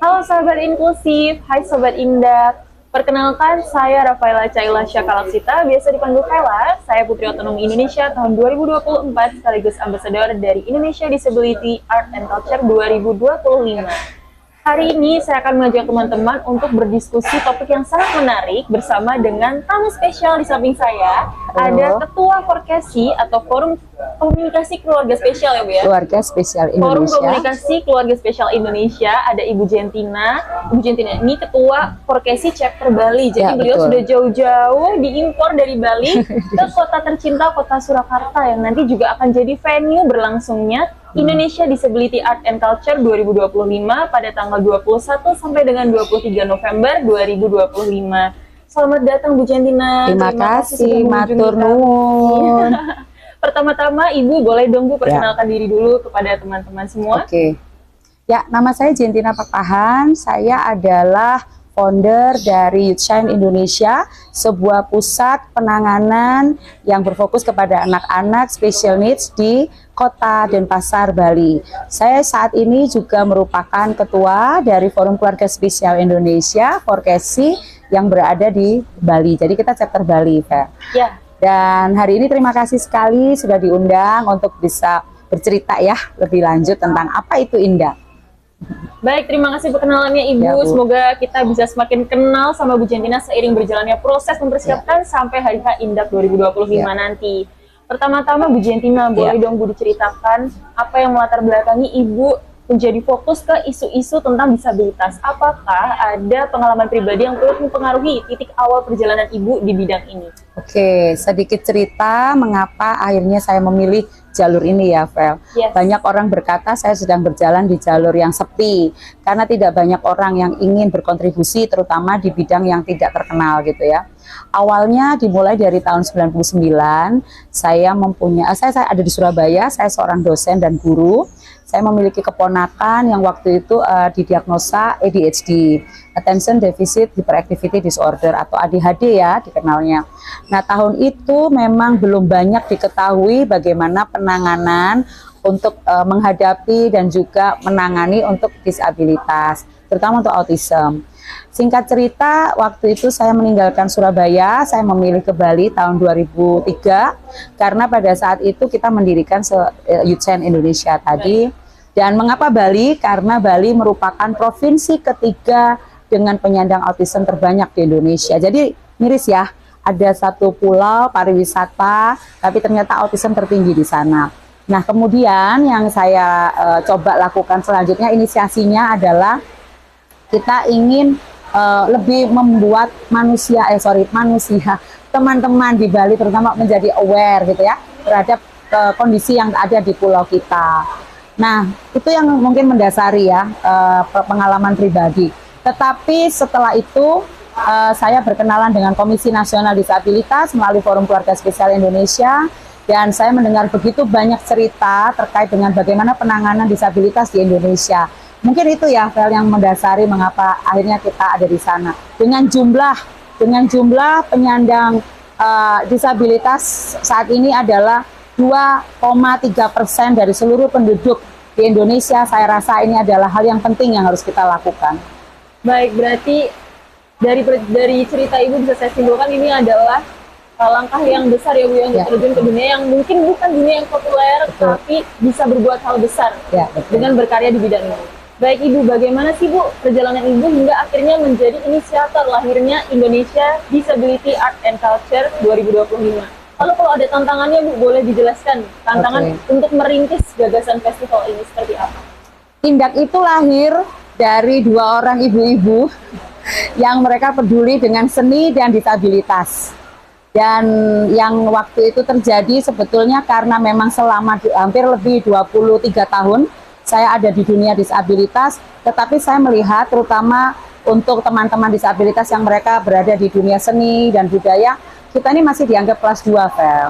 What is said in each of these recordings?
Halo sahabat inklusif, hai sobat Indah. Perkenalkan, saya Rafaela Caila Syakalaksita, biasa dipanggil Vela. Saya Putri Otonom Indonesia tahun 2024 sekaligus ambasador dari Indonesia Disability Art and Culture 2025. Hari ini saya akan mengajak teman-teman untuk berdiskusi topik yang sangat menarik bersama dengan tamu spesial di samping saya. Halo. Ada Ketua Forkesi atau Forum Komunikasi Keluarga Spesial ya Bu ya? Keluarga Spesial Forum Indonesia. Komunikasi Keluarga Spesial Indonesia, ada Ibu Jentina. Ibu Jentina ini Ketua Forkesi Chapter Bali. Jadi Ya, beliau betul. sudah jauh-jauh diimpor dari Bali ke kota tercinta, kota Surakarta, yang nanti juga akan jadi venue berlangsungnya Indonesia Disability Art and Culture 2025 pada tanggal 21 sampai dengan 23 November 2025. Selamat datang Bu Jentina. Terima kasih, sudah matur mengunjungi kami. nuwun. Pertama-tama Ibu boleh dong Bu perkenalkan diri dulu kepada teman-teman semua. Oke. Ya, nama saya Jentina Pektahan. Saya adalah founder dari Youth Shine Indonesia, sebuah pusat penanganan yang berfokus kepada anak-anak special needs di Kota Denpasar, Bali. Saya saat ini juga merupakan ketua dari Forum Keluarga Spesial Indonesia, Forkesi, yang berada di Bali. Jadi kita chapter Bali, Fer. Ya, Dan hari ini terima kasih sekali sudah diundang untuk bisa bercerita ya lebih lanjut tentang apa itu indah. baik, terima kasih perkenalannya Ibu. Ya, Bu. Semoga kita bisa semakin kenal sama Bu Jentina seiring berjalannya proses mempersiapkan sampai Hari H Indak 2025 Ya. nanti. Pertama-tama Bu Jentina, boleh dong Bu diceritakan apa yang melatar belakangi Ibu menjadi fokus ke isu-isu tentang disabilitas. Apakah ada pengalaman pribadi yang turut mempengaruhi titik awal perjalanan Ibu di bidang ini? Oke, sedikit cerita mengapa akhirnya saya memilih jalur ini ya, Vel. Yes. Banyak orang berkata saya sedang berjalan di jalur yang sepi karena tidak banyak orang yang ingin berkontribusi terutama di bidang yang tidak terkenal gitu ya. Awalnya dimulai dari tahun 99, saya ada di Surabaya, saya seorang dosen dan guru. Saya memiliki keponakan yang waktu itu didiagnosa ADHD, Attention Deficit Hyperactivity Disorder atau ADHD ya dikenalnya. Nah, tahun itu memang belum banyak diketahui bagaimana penanganan untuk menghadapi dan juga menangani untuk disabilitas, terutama untuk autism. Singkat cerita, waktu itu saya meninggalkan Surabaya, saya memilih ke Bali tahun 2003 karena pada saat itu kita mendirikan Youth Shine Indonesia tadi. Dan mengapa Bali? Karena Bali merupakan provinsi ketiga dengan penyandang autism terbanyak di Indonesia. Jadi miris ya, ada satu pulau pariwisata, tapi ternyata autism tertinggi di sana. Nah, kemudian yang saya coba lakukan selanjutnya, inisiasinya adalah kita ingin lebih membuat manusia, teman-teman di Bali terutama menjadi aware gitu ya terhadap kondisi yang ada di pulau kita. Nah, itu yang mungkin mendasari ya pengalaman pribadi. Tetapi setelah itu saya berkenalan dengan Komisi Nasional Disabilitas melalui Forum Keluarga Spesial Indonesia dan saya mendengar begitu banyak cerita terkait dengan bagaimana penanganan disabilitas di Indonesia. Mungkin itu ya Vel yang mendasari mengapa akhirnya kita ada di sana. Dengan jumlah penyandang disabilitas saat ini adalah 2,3% dari seluruh penduduk di Indonesia. Saya rasa ini adalah hal yang penting yang harus kita lakukan. Baik, berarti dari cerita Ibu bisa saya simpulkan ini adalah langkah yang besar ya Bu ya, untuk terjun ke dunia yang mungkin bukan dunia yang populer, Betul. tapi bisa berbuat hal besar Ya, betul. dengan berkarya di bidang ini. Baik Ibu, bagaimana sih Bu perjalanan Ibu hingga akhirnya menjadi inisiator lahirnya Indonesia Disability Art and Culture 2025? Lalu kalau ada tantangannya Bu, boleh dijelaskan tantangan untuk merintis gagasan festival ini seperti apa? Indak itu lahir dari dua orang ibu-ibu yang mereka peduli dengan seni dan disabilitas. Dan yang waktu itu terjadi sebetulnya karena memang selama hampir lebih 23 tahun saya ada di dunia disabilitas, tetapi saya melihat terutama untuk teman-teman disabilitas yang mereka berada di dunia seni dan budaya, kita ini masih dianggap kelas 2, Vel.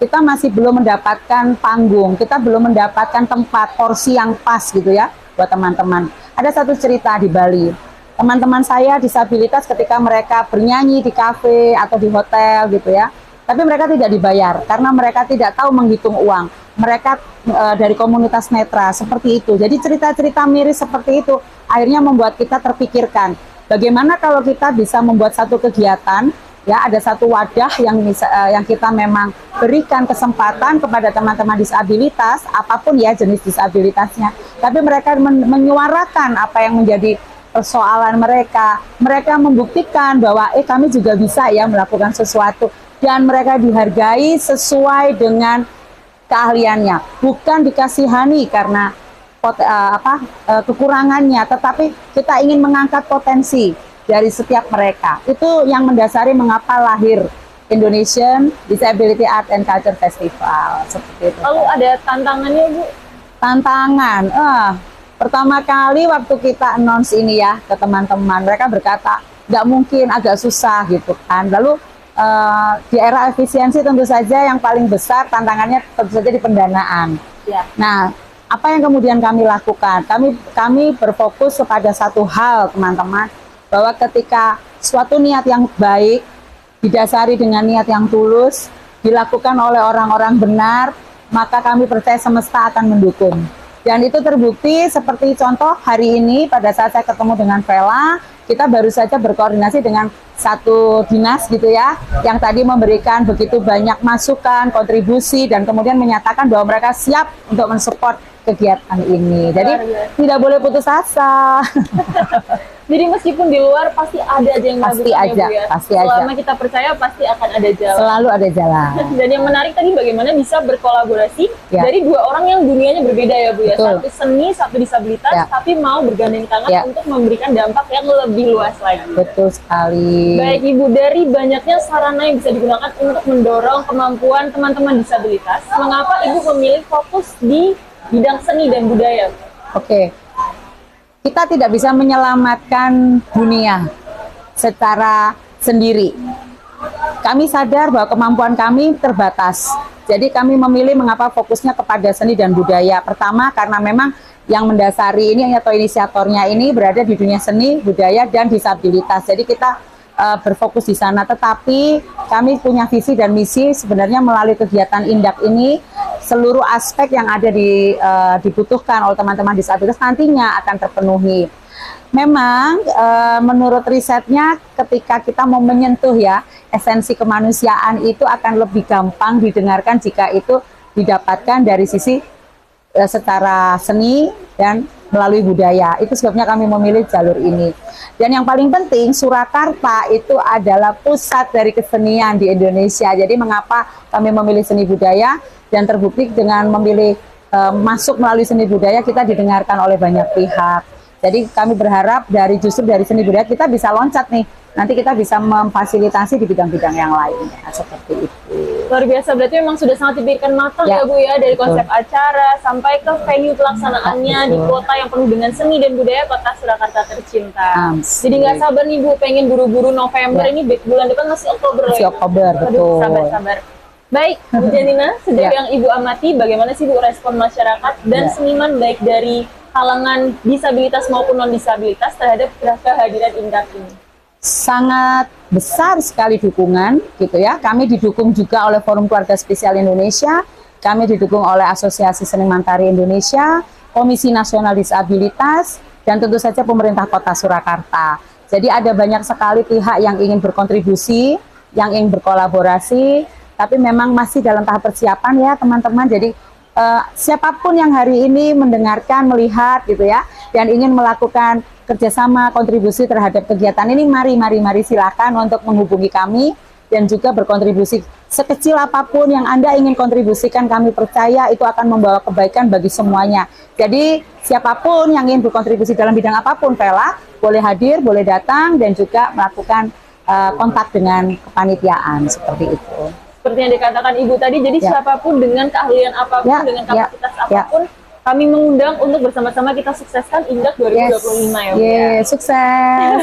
Kita masih belum mendapatkan panggung, kita belum mendapatkan tempat, porsi yang pas gitu ya buat teman-teman. Ada satu cerita di Bali. Teman-teman saya disabilitas ketika mereka bernyanyi di kafe atau di hotel gitu ya. Tapi mereka tidak dibayar karena mereka tidak tahu menghitung uang. mereka dari komunitas netra seperti itu. Jadi cerita-cerita miris seperti itu akhirnya membuat kita terpikirkan bagaimana kalau kita bisa membuat satu kegiatan, ya ada satu wadah yang kita memang berikan kesempatan kepada teman-teman disabilitas apapun ya jenis disabilitasnya, tapi mereka menyuarakan apa yang menjadi persoalan mereka membuktikan bahwa kami juga bisa ya melakukan sesuatu, dan mereka dihargai sesuai dengan keahliannya, bukan dikasihani karena kekurangannya, tetapi kita ingin mengangkat potensi dari setiap mereka. Itu yang mendasari mengapa lahir Indonesian Disability Art and Culture Festival seperti itu. Lalu ada tantangannya, Bu? Tantangan, pertama kali waktu kita announce ini ya ke teman-teman, mereka berkata nggak mungkin, agak susah gitu kan. Lalu di era efisiensi tentu saja yang paling besar tantangannya tentu saja di pendanaan. Ya. Nah, apa yang kemudian kami lakukan? Kami berfokus kepada satu hal, teman-teman, bahwa ketika suatu niat yang baik didasari dengan niat yang tulus dilakukan oleh orang-orang benar, maka kami percaya semesta akan mendukung. Dan itu terbukti seperti contoh hari ini pada saat saya ketemu dengan Vela, kita baru saja berkoordinasi dengan satu dinas gitu ya, yang tadi memberikan begitu banyak masukan, kontribusi, dan kemudian menyatakan bahwa mereka siap untuk mensupport kegiatan ini. Jadi tidak boleh putus asa. Jadi meskipun di luar pasti ada aja yang Pasti melakukannya, aja, Bu ya. pasti Selama aja. kita percaya pasti akan ada jalan. Selalu ada jalan. Dan yang menarik tadi bagaimana bisa berkolaborasi Ya. dari dua orang yang dunianya berbeda ya, Bu ya. Betul. Satu seni, satu disabilitas, Ya. tapi mau bergandeng tangan Ya. untuk memberikan dampak yang lebih luas lagi. Betul sekali. Baik Ibu, dari banyaknya sarana yang bisa digunakan untuk mendorong kemampuan teman-teman disabilitas, mengapa Ibu memilih fokus di bidang seni dan budaya? Oke. Kita tidak bisa menyelamatkan dunia secara sendiri. Kami sadar bahwa kemampuan kami terbatas. Jadi kami memilih mengapa fokusnya kepada seni dan budaya. Pertama karena memang yang mendasari ini atau inisiatornya ini berada di dunia seni, budaya, dan disabilitas. Jadi kita berfokus di sana. Tetapi kami punya visi dan misi sebenarnya melalui kegiatan Indak ini, seluruh aspek yang ada dibutuhkan oleh teman-teman disabilitas nantinya akan terpenuhi. Memang menurut risetnya ketika kita mau menyentuh ya esensi kemanusiaan itu akan lebih gampang didengarkan jika itu didapatkan dari sisi secara seni dan melalui budaya. Itu sebabnya kami memilih jalur ini. Dan yang paling penting, Surakarta itu adalah pusat dari kesenian di Indonesia. Jadi mengapa kami memilih seni budaya, dan terbukti dengan memilih masuk melalui seni budaya kita didengarkan oleh banyak pihak. Jadi kami berharap justru dari seni budaya kita bisa loncat nih. Nanti kita bisa memfasilitasi di bidang-bidang yang lainnya seperti itu. Luar biasa, berarti memang sudah sangat dipikirkan matang Ya, ya Bu ya, dari konsep betul. acara sampai ke venue pelaksanaannya di Betul. kota yang penuh dengan seni dan budaya, kota Surakarta tercinta. Asik. Jadi nggak sabar nih Bu, pengen buru-buru November, Ya. ini bulan depan masih Oktober loh. Masih Ibu. Oktober, Aduh, betul. sabar-sabar. Baik, Bu Janina, sejauh Ya. yang Ibu amati, bagaimana sih Bu respon masyarakat dan Ya. seniman baik dari kalangan disabilitas maupun non-disabilitas terhadap kehadiran Indak ini? Sangat besar sekali dukungan gitu ya. Kami didukung juga oleh Forum Keluarga Spesial Indonesia, kami didukung oleh Asosiasi Seniman Tari Indonesia, Komisi Nasional Disabilitas, dan tentu saja pemerintah Kota Surakarta. Jadi ada banyak sekali pihak yang ingin berkontribusi, yang ingin berkolaborasi, tapi memang masih dalam tahap persiapan ya teman-teman. Jadi siapapun yang hari ini mendengarkan, melihat gitu ya, dan ingin melakukan kerjasama kontribusi terhadap kegiatan ini, mari silakan untuk menghubungi kami dan juga berkontribusi sekecil apapun yang Anda ingin kontribusikan. Kami percaya itu akan membawa kebaikan bagi semuanya. Jadi siapapun yang ingin berkontribusi dalam bidang apapun, Vela boleh hadir, boleh datang, dan juga melakukan kontak dengan kepanitiaan seperti itu. Seperti yang dikatakan Ibu tadi, jadi Ya. siapapun dengan keahlian apapun, Ya, dengan ya, kapasitas ya. apapun, kami mengundang untuk bersama-sama kita sukseskan Indak 2025 ya Bu ya. Yes, sukses.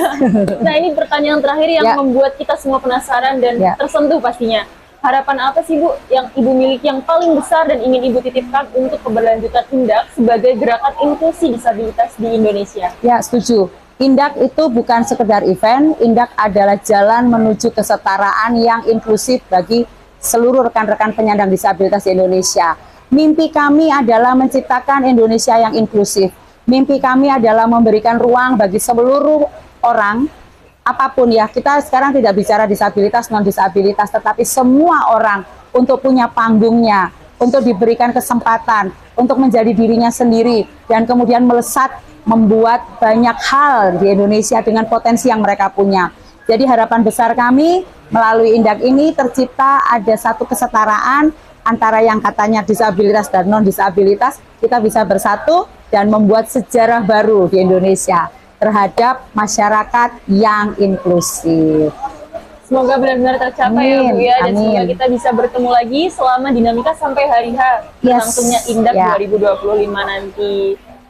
Nah ini pertanyaan terakhir yang Ya. membuat kita semua penasaran dan Ya. tersentuh pastinya. Harapan apa sih Bu yang Ibu miliki yang paling besar dan ingin Ibu titipkan untuk keberlanjutan Indak sebagai gerakan inklusi disabilitas di Indonesia? Ya, setuju. Indak itu bukan sekedar event, Indak adalah jalan menuju kesetaraan yang inklusif bagi seluruh rekan-rekan penyandang disabilitas di Indonesia. Mimpi kami adalah menciptakan Indonesia yang inklusif. Mimpi kami adalah memberikan ruang bagi seluruh orang, apapun ya. Kita sekarang tidak bicara disabilitas, non-disabilitas, tetapi semua orang untuk punya panggungnya, untuk diberikan kesempatan, untuk menjadi dirinya sendiri, dan kemudian melesat membuat banyak hal di Indonesia dengan potensi yang mereka punya. Jadi harapan besar kami melalui Indak ini tercipta ada satu kesetaraan antara yang katanya disabilitas dan non-disabilitas. Kita bisa bersatu dan membuat sejarah baru di Indonesia terhadap masyarakat yang inklusif. Semoga benar-benar tercapai ya Bu ya, dan semoga Amin. kita bisa bertemu lagi selama dinamika sampai hari H berlangsungnya Indak ya. 2025 nanti.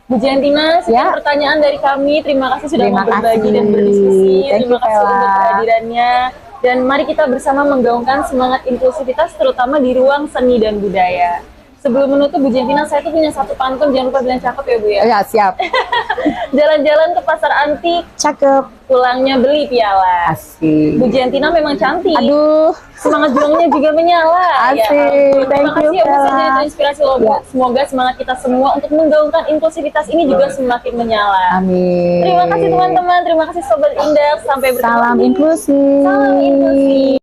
Bu Jantina, sekian Ya. pertanyaan dari kami. Terima kasih sudah Terima mau berbagi kasih. dan berdiskusi. Thank Terima you, kasih untuk Bella. kehadirannya. Dan mari kita bersama menggaungkan semangat inklusivitas terutama di ruang seni dan budaya. Sebelum menutup Bu Jantina, saya tuh punya satu pantun, jangan lupa bilang cakep ya Bu ya. Ya, siap. Jalan-jalan ke pasar antik, Cakep. pulangnya beli piala. Asik. Bu Jantina memang cantik. Aduh. Semangat juangnya juga menyala. Asik. Terima Thank kasih you, ya Bu, Bella. saya jadi terinspirasi loh Bu. Ya. Semoga semangat kita semua untuk menggaungkan inklusivitas ini juga semakin menyala. Amin. Terima kasih teman-teman, terima kasih Sobat Indak. Sampai bertemu Salam lagi. inklusif. Salam inklusi.